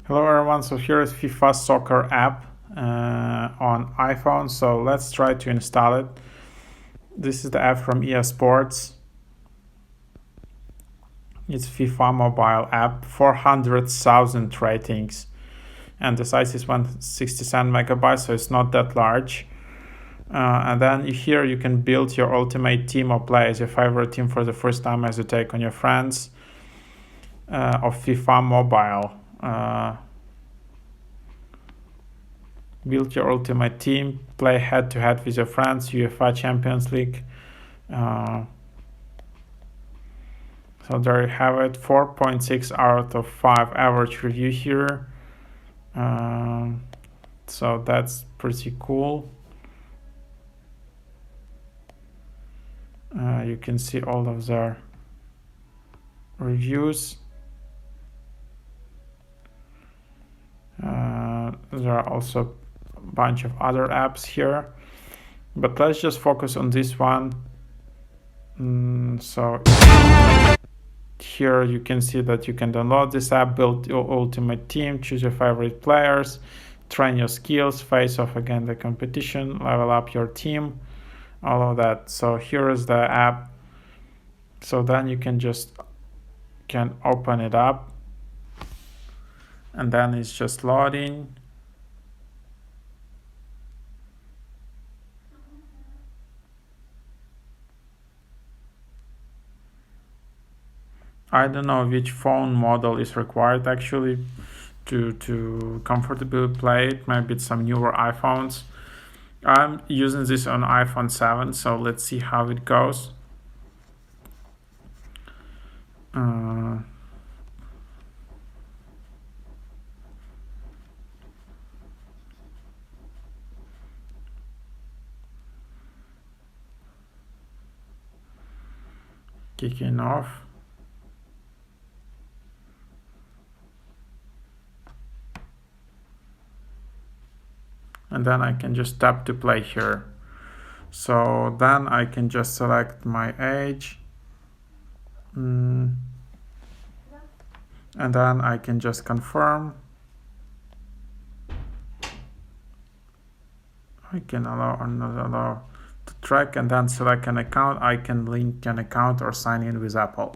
Hello everyone, so here is FIFA Soccer app on iPhone, so let's try to install it. This is the app from EA Sports. It's FIFA mobile app, 400,000 ratings, and the size is 167 megabytes, so it's not that large. And then here you can build your ultimate team or play as your favorite team for the first time as you take on your friends of FIFA mobile. Build your ultimate team, play head-to-head with your friends, UEFA Champions League. So there you have it, 4.6 out of 5 average review here. So that's pretty cool. You can see all of their reviews. There are also a bunch of other apps here, but let's just focus on this one. So here you can see that you can download this app, build your ultimate team, choose your favorite players, train your skills, face off against the competition, level up your team, all of that. So here is the app. So then you can open it up, and then it's just loading. I don't know which phone model is required actually to comfortably play it. Maybe it's some newer iPhones. I'm using this on iPhone 7, so let's see how it goes. Kicking off. And then I can just tap to play here. So then I can just select my age. And then I can just confirm. I can allow or not allow to track, and then select an account. I can link an account or sign in with Apple.